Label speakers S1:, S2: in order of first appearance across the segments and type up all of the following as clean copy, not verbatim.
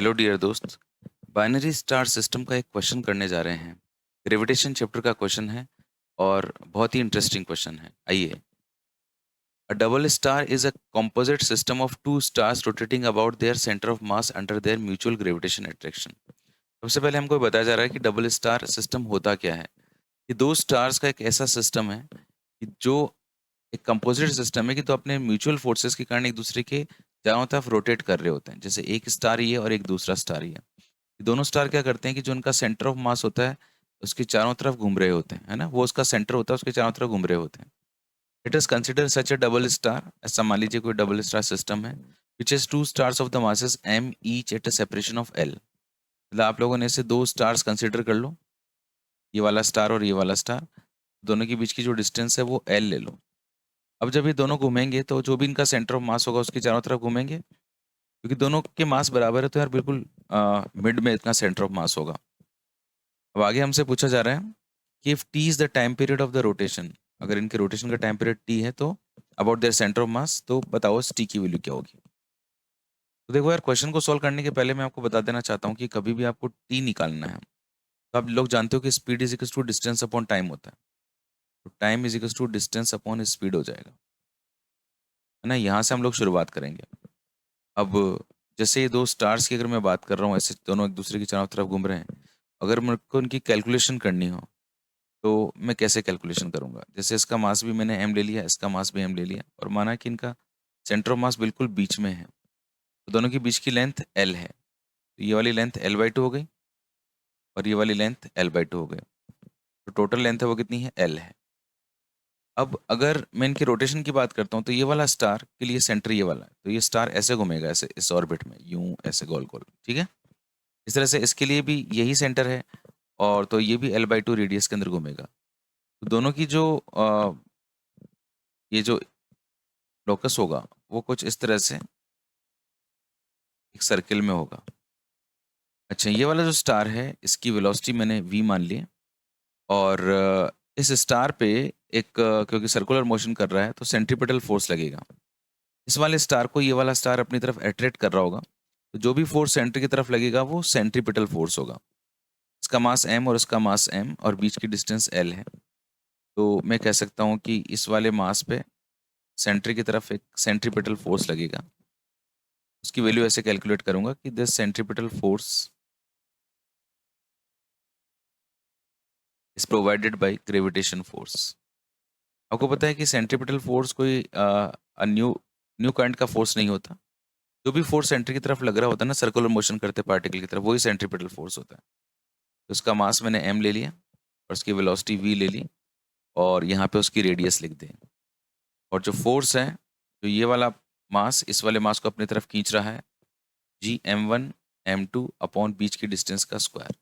S1: Hello dear दोस्त। Binary star system का एक क्वेश्चन करने जा रहे हैं। ग्रेविटेशन चैप्टर का क्वेश्चन है और बहुत ही इंटरेस्टिंग क्वेश्चन है। आइए। A double star is a composite system of two stars rotating about their centre of mass under their mutual gravitation attraction. सबसे पहले हमको बताया जा रहा है कि डबल स्टार सिस्टम होता क्या है। ये दो स्टार्स का एक ऐसा सिस्टम है कि जो एक कंपोजिट सिस्टम है कि तो अपने म्यूचुअल फोर्सेस के कारण एक दूसरे के चारों तरफ रोटेट कर रहे होते हैं। जैसे एक स्टार ये और एक दूसरा स्टार ये, दोनों स्टार क्या करते हैं कि जो उनका सेंटर ऑफ मास होता है उसके चारों तरफ घूम रहे होते हैं, है ना। वो उसका सेंटर होता है, उसके चारों तरफ घूम रहे होते हैं। It is consider such a double star. ऐसा मान लीजिए कोई डबल स्टार सिस्टम है which is two stars of the masses m each at a separation of l। मतलब आप लोगों ने इसे दो स्टार्स कंसिडर कर लो, ये वाला स्टार और ये वाला स्टार। दोनों के बीच की जो डिस्टेंस है वो l ले लो। अब जब ये दोनों घूमेंगे तो जो भी इनका सेंटर ऑफ मास होगा उसके चारों तरफ घूमेंगे, क्योंकि दोनों के मास बराबर है तो यार बिल्कुल मिड में इतना सेंटर ऑफ मास होगा। अब आगे हमसे पूछा जा रहा है कि if T is the time period of the rotation, अगर इनके रोटेशन का टाइम पीरियड टी है तो अबाउट देयर सेंटर ऑफ मास, तो बताओ इस टी की वैल्यू क्या होगी। तो देखो यार, क्वेश्चन को सॉल्व करने के पहले मैं आपको बता देना चाहता हूँ कि कभी भी आपको टी निकालना है तो आप लोग जानते हो कि speed is equal to distance upon time होता है। तो time is equal to distance upon speed हो जाएगा, है ना। यहाँ से हम लोग शुरुआत करेंगे। अब जैसे ये दो स्टार्स की अगर मैं बात कर रहा हूँ, ऐसे दोनों एक दूसरे की चारों तरफ घूम रहे हैं। अगर मेरे को उनकी कैलकुलेशन करनी हो तो मैं कैसे कैलकुलेशन करूंगा। जैसे इसका मास भी मैंने m ले लिया, इसका मास भी m ले लिया और माना कि इनका सेंटर ऑफ मास बिल्कुल बीच में है, तो दोनों के बीच की लेंथ l है। तो ये वाली लेंथ l/2 हो गई और ये वाली लेंथ l/2 हो गई। तो टोटल लेंथ है वो कितनी है, l है। अब अगर मैं इनके रोटेशन की बात करता हूँ तो ये वाला स्टार के लिए सेंटर ये वाला है, तो ये स्टार ऐसे घूमेगा, ऐसे इस ऑर्बिट में यूं ऐसे गोल गोल, ठीक है। इस तरह से इसके लिए भी यही सेंटर है और तो ये भी l/2 रेडियस के अंदर घूमेगा। तो दोनों की जो ये जो लोकस होगा वो कुछ इस तरह से एक सर्किल में होगा। अच्छा, ये वाला जो स्टार है इसकी वेलोसिटी मैंने v मान ली और इस स्टार पे एक क्योंकि सर्कुलर मोशन कर रहा है तो सेंट्रीपिटल फोर्स लगेगा। इस वाले स्टार को ये वाला स्टार अपनी तरफ अट्रैक्ट कर रहा होगा, तो जो भी फोर्स सेंटर की तरफ लगेगा वो सेंट्रीपिटल फोर्स होगा। इसका मास m और इसका मास m और बीच की डिस्टेंस l है। तो मैं कह सकता हूँ कि इस वाले मास पे सेंटर की तरफ एक सेंट्रीपिटल फोर्स लगेगा। उसकी वैल्यू ऐसे कैलकुलेट करूंगा कि this centripetal force is provided by gravitation force. आपको पता है कि सेंट्रीपिटल फोर्स कोई न्यू न्यू काइंड का फोर्स नहीं होता। जो भी फोर्स सेंटर की तरफ लग रहा होता है ना, सर्कुलर मोशन करते पार्टिकल की तरफ, वही सेंट्रीपिटल फोर्स होता है। तो उसका मास मैंने m ले लिया और उसकी वेलोसिटी v ले ली और यहाँ पे उसकी रेडियस लिख दें। और जो फोर्स है, जो ये वाला मास इस वाले मास को अपनी तरफ खींच रहा है, जी m1 m2 अपॉन बीच की डिस्टेंस का स्क्वायर।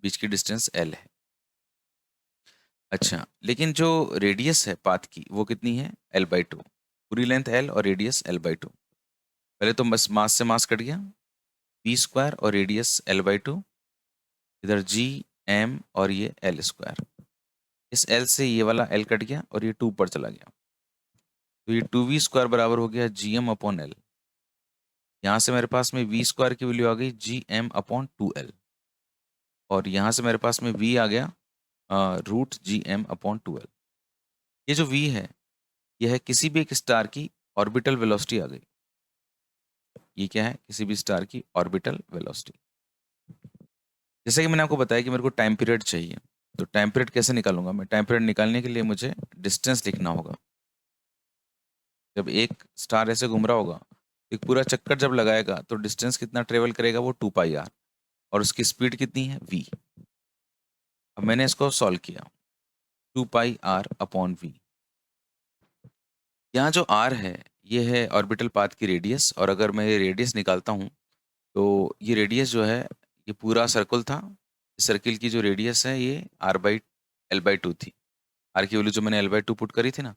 S1: बीच की डिस्टेंस l है। अच्छा, लेकिन जो रेडियस है पाथ की वो कितनी है, l/2। पूरी लेंथ l और रेडियस l/2। पहले तो बस मास से मास कट गया, v स्क्वायर और रेडियस l/2। इधर g m और ये l स्क्वायर। इस l से ये वाला l कट गया और ये 2 पर चला गया, तो ये 2v स्क्वायर बराबर हो गया gm अपॉन l। यहाँ से मेरे पास में v स्क्वायर की वैल्यू आ गई gm अपॉन 2l और यहाँ से मेरे पास में v आ गया रूट gm अपॉन 2l। ये जो v है यह है किसी भी एक स्टार की ऑर्बिटल वेलोसिटी आ गई। ये क्या है, किसी भी स्टार की ऑर्बिटल वेलोसिटी। जैसे कि मैंने आपको बताया कि मेरे को टाइम पीरियड चाहिए, तो टाइम पीरियड कैसे निकालूंगा मैं। टाइम पीरियड निकालने के लिए मुझे डिस्टेंस लिखना होगा। जब एक स्टार ऐसे घूम रहा होगा, एक पूरा चक्कर जब लगाएगा तो डिस्टेंस कितना ट्रेवल करेगा, वो 2πr और उसकी स्पीड कितनी है, v। अब मैंने इसको सॉल्व किया, 2πr अपॉन v। यहाँ जो r है ये है ऑर्बिटल पाथ की रेडियस, और अगर मैं ये रेडियस निकालता हूँ तो ये रेडियस जो है ये पूरा सर्कल था। सर्किल की जो रेडियस है ये l/2 थी। r की वैल्यू जो मैंने l/2 पुट करी थी ना,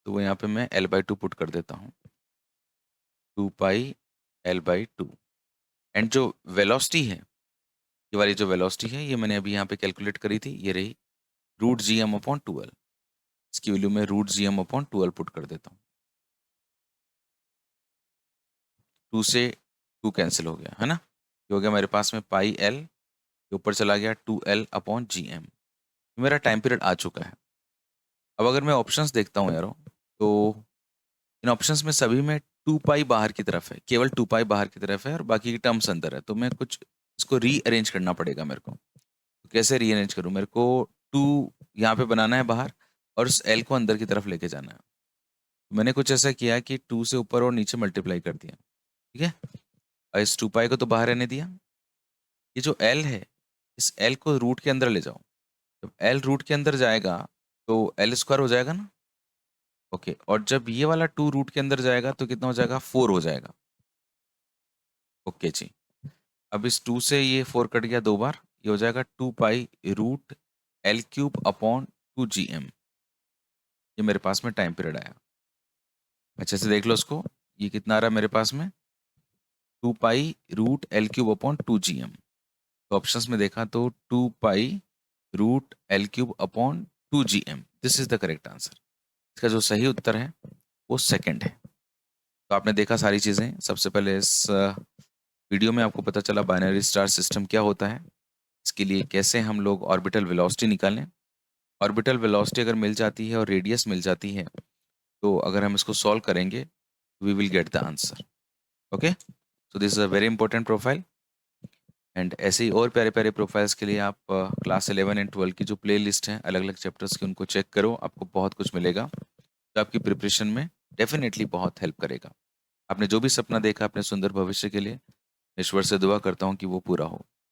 S1: तो वो यहाँ पे मैं l/2 पुट कर देता हूँ, 2πl/2। एंड जो वेलोसिटी है, ये वाली जो वेलोसिटी है ये मैंने अभी यहाँ पे कैलकुलेट करी थी, ये रही रूट gm अपॉन 2l। इसकी वैल्यू मैं root gm upon 2l put कर देता हूँ। 2 से 2 कैंसिल हो गया, है ना। ये हो गया मेरे पास में पाई एल, ये ऊपर चला गया 2L/GM। मेरा टाइम पीरियड आ चुका है। अब अगर मैं ऑप्शंस देखता हूँ यारो, तो इन ऑप्शंस में सभी में 2 पाई बाहर की तरफ है, केवल 2 पाई बाहर की तरफ है और बाकी की टर्म्स अंदर है। तो मैं कुछ इसको रीअरेंज करना पड़ेगा मेरे को। तो कैसे रीअरेंज करूँ? मेरे को 2 यहाँ पे बनाना है बाहर और उस एल को अंदर की तरफ लेके जाना है। मैंने कुछ ऐसा किया कि 2 से ऊपर और नीचे मल्टीप्लाई कर दिया, ठीक है। और इस 2 पाई को तो बाहर रहने दिया। ये जो एल है, इस एल को रूट के अंदर ले जाओ। जब एल रूट के अंदर जाएगा तो L² हो जाएगा ना। ओके, और जब ये वाला 2 रूट के अंदर जाएगा तो कितना हो जाएगा? 4 हो जाएगा। ओके जी। अब इस 2 से ये 4 कट गया 2 बार, ये हो जाएगा 2 pi root L³ upon 2GM। ये मेरे पास में टाइम पीरियड आया। अच्छे से देख लो इसको, ये कितना आ रहा है मेरे पास में? 2 pi root L³ upon 2GM। तो ऑप्शंस में देखा तो 2 pi root L³ upon 2GM, this is the correct answer. इसका जो सही उत्तर है वो सेकंड है। तो आपने देखा सारी चीज़ें। सबसे पहले इस वीडियो में आपको पता चला बाइनरी स्टार सिस्टम क्या होता है, इसके लिए कैसे हम लोग ऑर्बिटल वेलोसिटी निकालें। ऑर्बिटल वेलोसिटी अगर मिल जाती है और रेडियस मिल जाती है, तो अगर हम इसको सॉल्व करेंगे we will get the answer. Okay, so this is a very important profile. And ऐसे ही और प्यारे प्यारे प्रोफाइल्स के लिए आप क्लास 11 एंड 12 की जो प्ले लिस्ट है अलग अलग चैप्टर्स की, उनको चेक करो, आपको बहुत कुछ मिलेगा जो आपकी प्रिपरेशन में डेफिनेटली बहुत हेल्प करेगा। आपने जो भी सपना देखा अपने सुंदर भविष्य के लिए, ईश्वर से दुआ करता हूँ कि वो पूरा हो।